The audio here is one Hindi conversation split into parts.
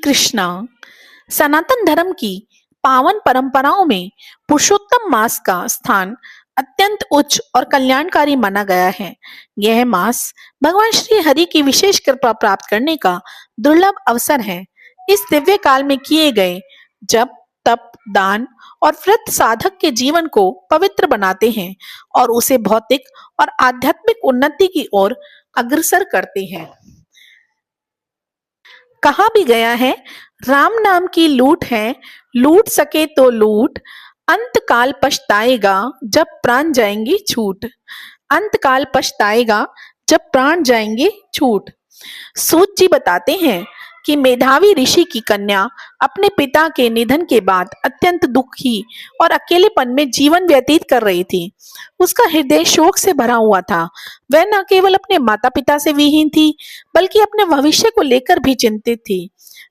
कृष्णा। सनातन धर्म की पावन परंपराओं में पुरुषोत्तम मास का स्थान अत्यंत उच्च और कल्याणकारी माना गया है। यह मास भगवान श्री हरि की विशेष कृपा प्राप्त करने का दुर्लभ अवसर है। इस दिव्य काल में किए गए जप, तप, दान और व्रत साधक के जीवन को पवित्र बनाते हैं और उसे भौतिक और आध्यात्मिक उन्नति की ओर अग्रसर करते हैं। कहा भी गया है, राम नाम की लूट है, लूट सके तो लूट, अंत काल पछताएगा जब प्राण जाएंगे छूट। अंत काल पछताएगा जब प्राण जाएंगे छूट। सूत जी बताते हैं कि मेधावी ऋषि की कन्या अपने पिता के निधन के बाद अत्यंत दुखी और अकेलेपन में जीवन व्यतीत कर रही थी। उसका हृदय शोक से भरा हुआ था। वह न केवल अपने माता पिता से विहीन थी, बल्कि अपने भविष्य को लेकर भी चिंतित थी।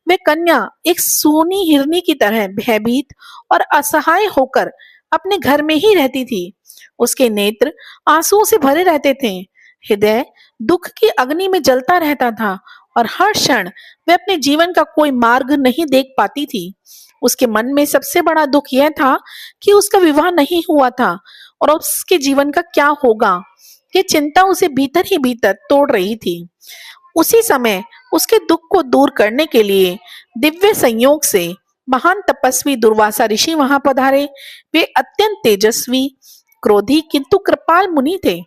वह कन्या एक सूनी हिरनी की तरह भयभीत और असहाय होकर अपने घर में ही रहती थी। उसके नेत्र आंसुओं से भरे रहते थे, हृदय दुख की अग्नि में जलता रहता था और हर क्षण वह अपने जीवन का कोई मार्ग नहीं देख पाती थी। उसके मन में सबसे बड़ा दुख यह था कि उसका विवाह नहीं हुआ था और उसके जीवन का क्या होगा। ये चिंता उसे भीतर ही भीतर तोड़ रही थी। उसी समय उसके दुख को दूर करने के लिए दिव्य संयोग से महान तपस्वी दुर्वासा ऋषि वहां पधारे। वे अत्यंत तेजस्वी, क्रोधी किंतु कृपाल मुनि थे,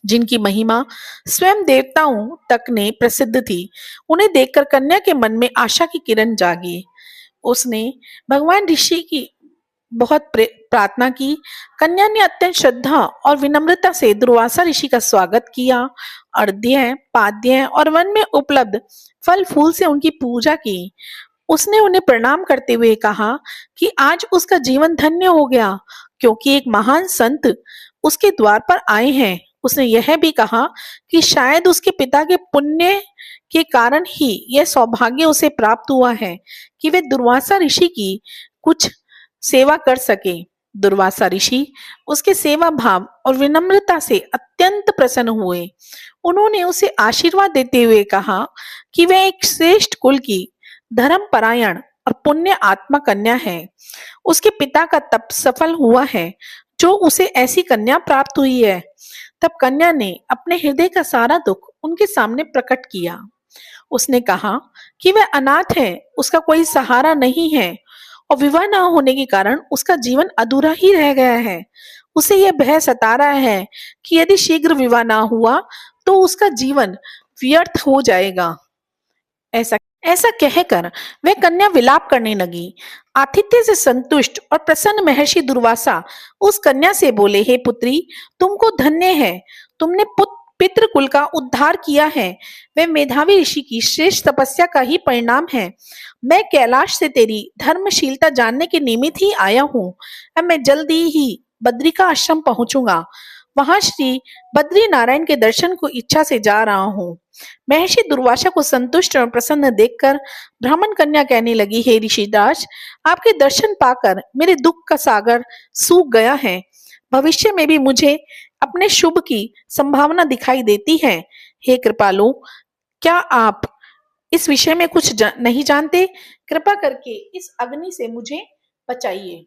जिनकी महिमा स्वयं देवताओं तक ने प्रसिद्ध थी। उन्हें देखकर कन्या के मन में आशा की किरण जागी। उसने भगवान ऋषि की बहुत प्रार्थना की। कन्या ने अत्यंत श्रद्धा और विनम्रता से दुर्वासा ऋषि का स्वागत किया। अर्घ्य, पाद्य और वन में उपलब्ध फल फूल से उनकी पूजा की। उसने उन्हें प्रणाम करते हुए कहा कि आज उसका जीवन धन्य हो गया, क्योंकि एक महान संत उसके द्वार पर आए हैं। उसने यह भी कहा कि शायद उसके पिता के पुण्य के कारण ही यह सौभाग्य उसे प्राप्त हुआ है कि वे दुर्वासा ऋषि की कुछ सेवा कर सके। दुर्वासा ऋषि उसके सेवा भाव और विनम्रता से अत्यंत प्रसन्न हुए। उन्होंने उसे आशीर्वाद देते हुए कहा कि वह एक श्रेष्ठ कुल की धर्म परायण और पुण्य आत्मा कन्या है। उसके पिता का तप सफल हुआ है, जो उसे ऐसी कन्या प्राप्त हुई है। तब कन्या ने अपने हृदय का सारा दुख उनके सामने प्रकट किया। उसने कहा कि वह अनाथ है, उसका कोई सहारा नहीं है और विवाह न होने के कारण उसका जीवन अधूरा ही रह गया है। उसे यह भय सता रहा है कि यदि शीघ्र विवाह ना हुआ तो उसका जीवन व्यर्थ हो जाएगा। ऐसा ऐसा कहकर वह कन्या विलाप करने लगी। आतिथ्य से संतुष्ट और प्रसन्न महर्षि दुर्वासा उस कन्या से बोले, हे पुत्री, तुमको धन्य है, तुमने पितृ कुल का उद्धार किया है। वह मेधावी ऋषि की श्रेष्ठ तपस्या का ही परिणाम है। मैं कैलाश से तेरी धर्मशीलता जानने के निमित्त ही आया हूँ। अब मैं जल्दी ही बद्रिका आश्रम पहुंचूंगा। वहां श्री बद्री नारायण के दर्शन को इच्छा से जा रहा हूँ। महर्षि दुर्वासा को संतुष्ट और प्रसन्न देखकर ब्राह्मण कन्या कहने लगी, हे ऋषिराज, आपके दर्शन पाकर मेरे दुख का सागर सूख गया है। भविष्य में भी मुझे अपने शुभ की संभावना दिखाई देती है। हे कृपालु, क्या आप इस विषय में कुछ नहीं जानते? कृपा करके इस अग्नि से मुझे बचाइए।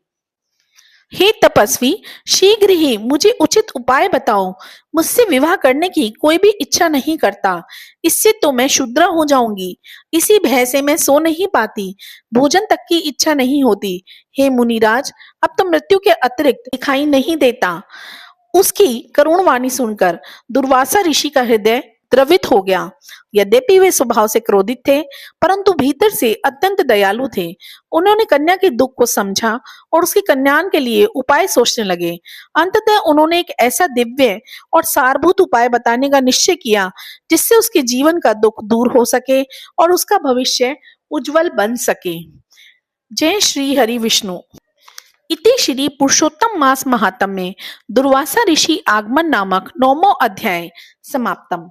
हे तपस्वी, शीघ्र ही मुझे उचित उपाय बताओ। मुझसे विवाह करने की कोई भी इच्छा नहीं करता। इससे तो मैं शूद्र हो जाऊंगी। इसी भय से मैं सो नहीं पाती, भोजन तक की इच्छा नहीं होती। हे मुनिराज, अब तो मृत्यु के अतिरिक्त दिखाई नहीं देता। उसकी करुण वाणी सुनकर दुर्वासा ऋषि का हृदय द्रवित हो गया। यद्यपि वे स्वभाव से क्रोधित थे, परंतु भीतर से अत्यंत दयालु थे। उन्होंने कन्या के दुख को समझा और उसके कल्याण के लिए उपाय सोचने लगे। अंततः उन्होंने एक ऐसा दिव्य और सारभूत उपाय बताने का निश्चय किया, जिससे उसके जीवन का दुख दूर हो सके और उसका भविष्य उज्जवल बन सके। जय श्री हरि विष्णु। इति श्री पुरुषोत्तम मास महात्म्ये दुर्वासा ऋषि आगमन नामक 9वां अध्याय समाप्तम।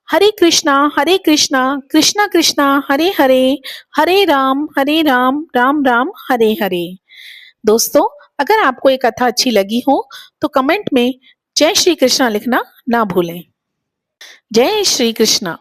हरे कृष्णा कृष्णा कृष्णा हरे हरे, हरे राम राम राम हरे हरे। दोस्तों, अगर आपको ये कथा अच्छी लगी हो तो कमेंट में जय श्री कृष्णा लिखना ना भूलें। जय श्री कृष्णा।